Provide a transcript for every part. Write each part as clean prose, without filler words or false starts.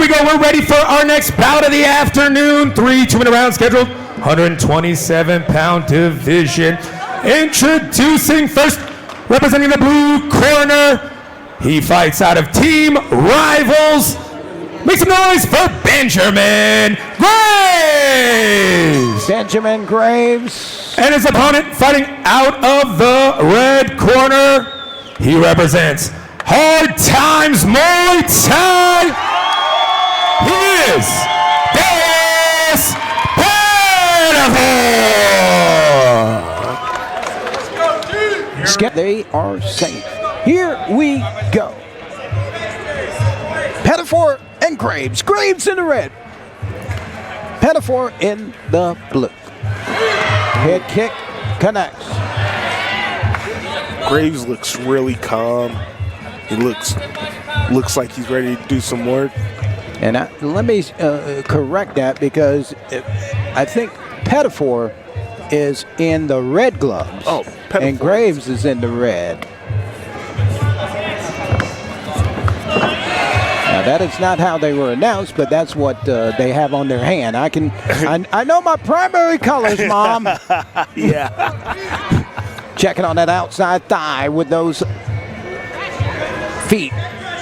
we go. We're ready for our next bout of the afternoon. 3 2-minute rounds scheduled. 127-pound division. Introducing first, representing the blue corner. He fights out of Team Rivals. Make some noise for Benjamin Graves! Benjamin Graves. And his opponent fighting out of the red corner. He represents Hard Times Muay Thai. He is Darius Pettiford. They are safe. Here we go. Pettiford and Graves. Graves in the red. Pettiford in the blue. Head kick connects. Graves looks really calm. He looks like he's ready to do some work. And let me correct that, because I think Pettiford is in the red gloves. Oh, and Graves is in the red. Now that is not how they were announced, but that's what they have on their hand. I know my primary colors, Mom. Yeah. Checking on that outside thigh with those feet.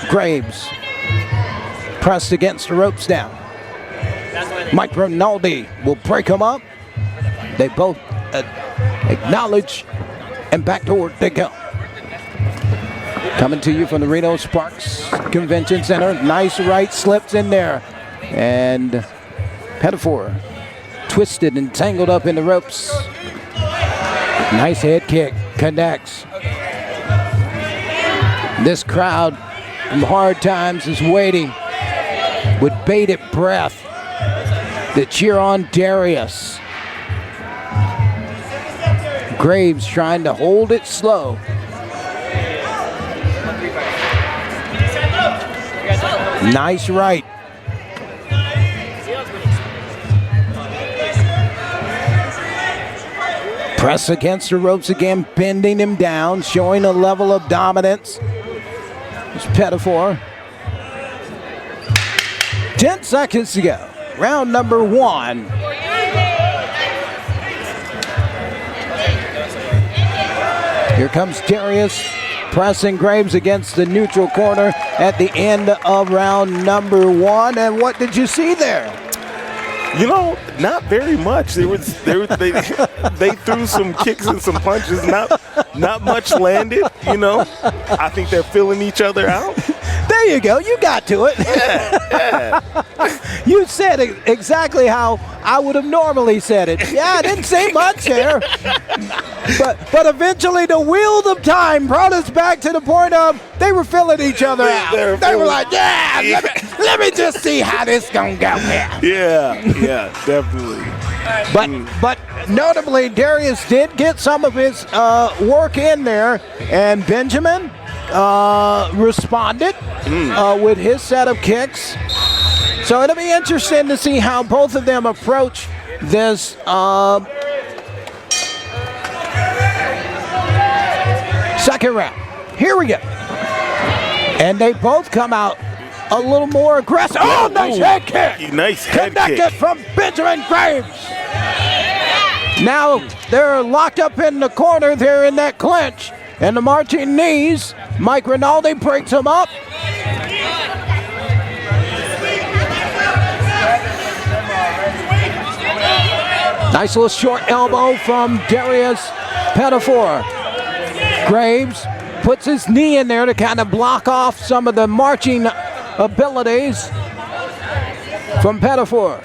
Graves pressed against the ropes down. Mike Rinaldi will break them up. They both acknowledge, and back toward they go. Coming to you from the Reno Sparks Convention Center. Nice right slips in there. And Pettiford twisted and tangled up in the ropes. Nice head kick. Connects. This crowd from Hard Times is waiting with bated breath to cheer on Darius. Graves trying to hold it slow. Nice right. Press against the ropes again, bending him down, showing a level of dominance. It's Pettiford. 10 seconds to go. Round number 1. Here comes Darius pressing Graves against the neutral corner at the end of round number 1. And what did you see there? You know, not very much. They threw some kicks and some punches. Not much landed. You know, I think they're filling each other out. There you go. You got to it. Yeah. You said it exactly how I would have normally said it. Yeah, I didn't say much there. But eventually the wheel of time brought us back to the point of they were filling each other out. They were like, yeah. Let me just see how this gonna go here. Yeah, definitely. But notably, Darius did get some of his work in there, and Benjamin responded with his set of kicks. So it'll be interesting to see how both of them approach this second round. Here we go. And they both come out a little more aggressive. Oh, nice head kick. Nice head kick. Connected from Benjamin Graves. Now they're locked up in the corner. They're in that clinch. And the marching knees. Mike Rinaldi breaks them up. Nice little short elbow from Darius Pettiford. Graves puts his knee in there to kind of block off some of the marching abilities from Pettiford.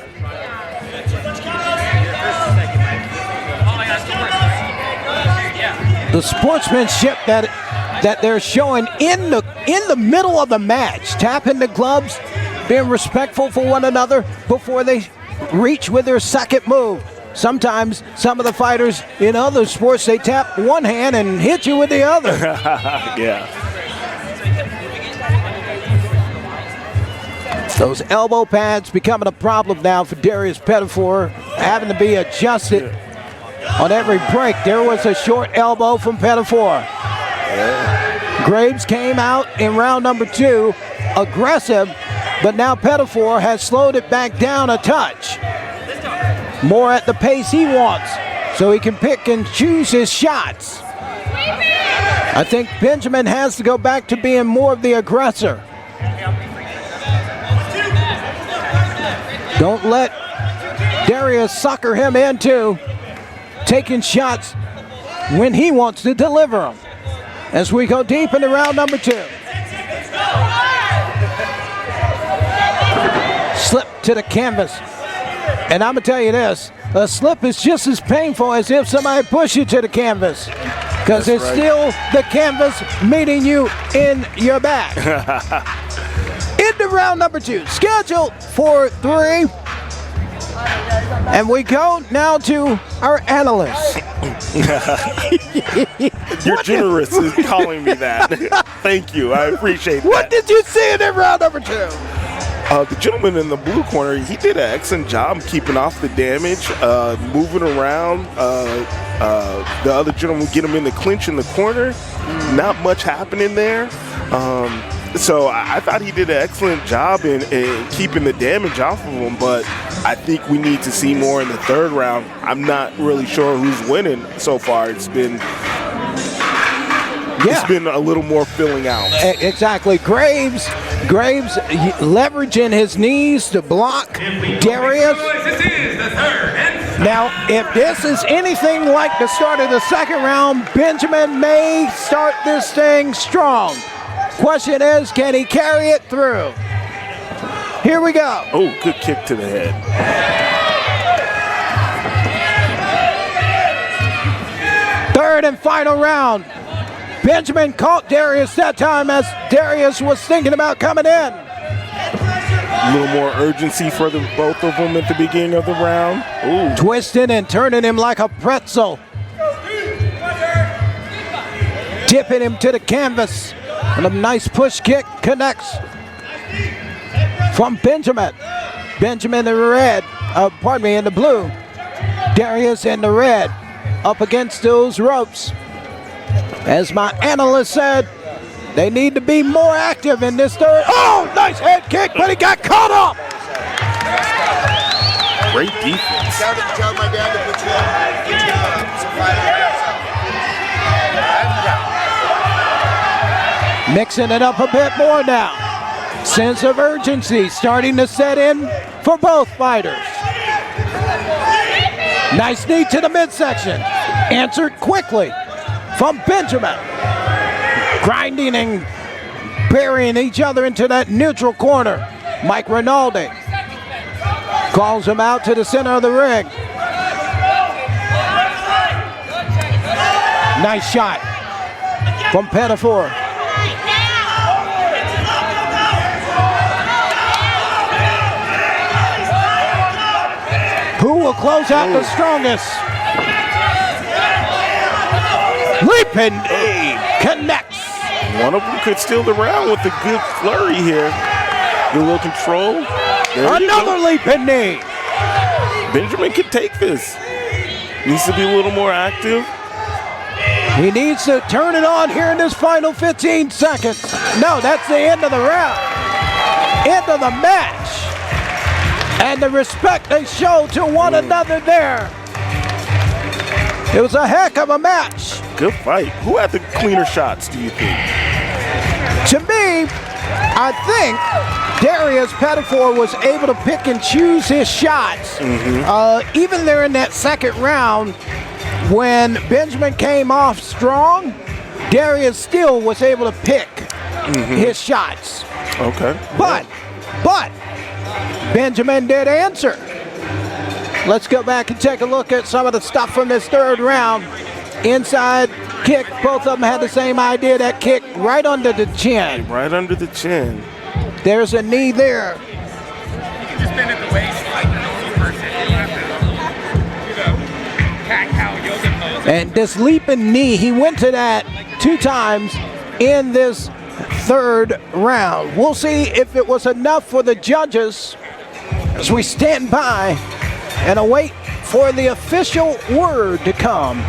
The sportsmanship that they're showing in the middle of the match, tapping the gloves, being respectful for one another before they reach with their second move. Sometimes some of the fighters in other sports, they tap one hand and hit you with the other. Yeah. Those elbow pads becoming a problem now for Darius Pettiford, having to be adjusted on every break. There was a short elbow from Pettiford. Yeah. Graves came out in round number 2, aggressive, but now Pettiford has slowed it back down a touch. More at the pace he wants, so he can pick and choose his shots. I think Benjamin has to go back to being more of the aggressor. Don't let Darius sucker him into taking shots when he wants to deliver them. As we go deep into round number 2. Slip to the canvas. And I'm going to tell you this, a slip is just as painful as if somebody pushed you to the canvas. Because it's still the canvas meeting you in your back. Into round number 2, scheduled for 3. And we go now to our analysts. You're generous in calling me that. Thank you. I appreciate that. What did you see in round number 2? The gentleman in the blue corner, he did an excellent job keeping off the damage, moving around. The other gentleman get him in the clinch in the corner. Not much happening there. So I thought he did an excellent job in keeping the damage off of him, but I think we need to see more in the 3rd round. I'm not really sure who's winning so far. It's been a little more filling out. Exactly. Graves leveraging his knees to block Darius. This is the 3rd and Now, if this is anything like the start of the 2nd round, Benjamin may start this thing strong. Question is, can he carry it through? Here we go. Oh, good kick to the head. Third and final round. Benjamin caught Darius that time as Darius was thinking about coming in. A little more urgency for both of them at the beginning of the round. Ooh. Twisting and turning him like a pretzel. Tipping him to the canvas. And a nice push kick connects from Benjamin. Benjamin in the red, in the blue. Darius in the red, up against those ropes. As my analyst said, they need to be more active in this 3rd. Oh, nice head kick, but he got caught up. Great defense. Tell my dad to put you up. Mixing it up a bit more now. Sense of urgency starting to set in for both fighters. Nice knee to the midsection. Answered quickly from Benjamin. Grinding and burying each other into that neutral corner. Mike Rinaldi calls him out to the center of the ring. Nice shot from Pettiford. Who will close out the strongest? Leaping knee connects. One of them could steal the round with a good flurry here. Good little control. Another leaping knee. Benjamin can take this. Needs to be a little more active. He needs to turn it on here in this final 15 seconds. No, that's the end of the round. End of the match. And the respect they show to one another there. It was a heck of a match. Good fight. Who had the cleaner shots, do you think? To me, I think Darius Pettiford was able to pick and choose his shots. Even there in that 2nd round, when Benjamin came off strong, Darius still was able to pick his shots. Okay. But Benjamin did answer. Let's go back and take a look at some of the stuff from this 3rd round. Inside kick, both of them had the same idea, that kick right under the chin. Right under the chin. There's a knee there. You can just bend at the waist like a person. You don't have to, cat-cow yoga pose. And this leaping knee, he went to that 2 times in this 3rd round. We'll see if it was enough for the judges as we stand by and await for the official word to come.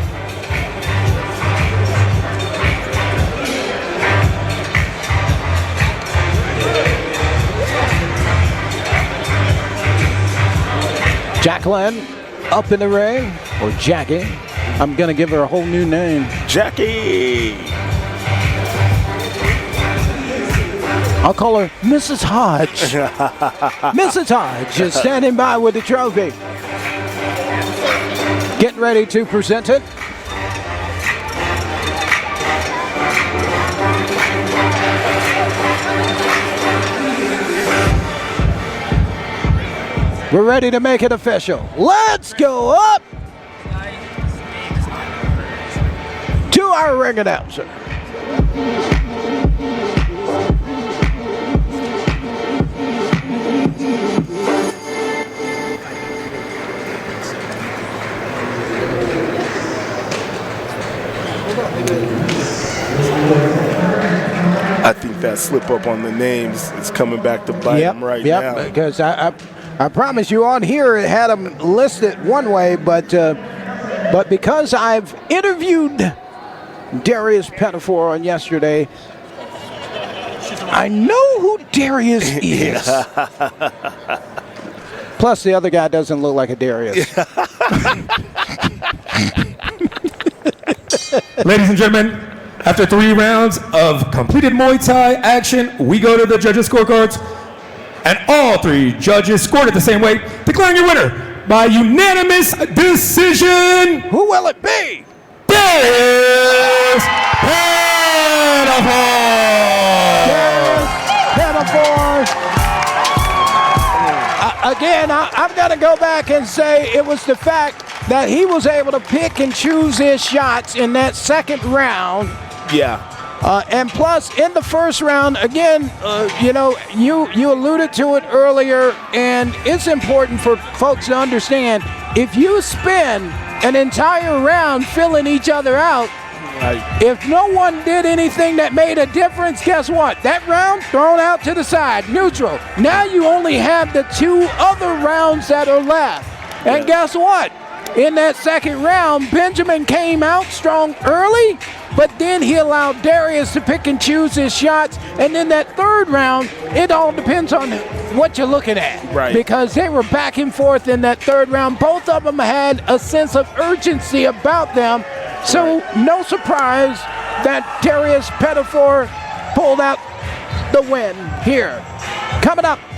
Jacqueline up in the ring, or Jackie. I'm going to give her a whole new name. Jackie. I'll call her Mrs. Hodge. Mrs. Hodge is standing by with the trophy. Getting ready to present it. We're ready to make it official. Let's go up to our ring announcer. I think that slip up on the names is coming back to bite him right now. Because I promise you on here it had them listed one way, but because I've interviewed Darius Pettiford on yesterday, I know who Darius is. Plus, the other guy doesn't look like a Darius. Ladies and gentlemen, after 3 rounds of completed Muay Thai action, we go to the judges' scorecards, and all 3 judges scored it the same way, declaring your winner by unanimous decision. Who will it be? Darius Pettiford. Again, I've got to go back and say it was the fact that he was able to pick and choose his shots in that second round. Yeah. And plus, in the first round, again, you alluded to it earlier, and it's important for folks to understand, if you spend an entire round filling each other out, Right. if no one did anything that made a difference, guess what? That round thrown out to the side, neutral. Now you only have the 2 other rounds that are left. And guess what? In that second round, Benjamin came out strong early, but then he allowed Darius to pick and choose his shots. And in that third round, it all depends on what you're looking at. Right. Because they were back and forth in that third round. Both of them had a sense of urgency about them. So no surprise that Darius Pettiford pulled out the win here. Coming up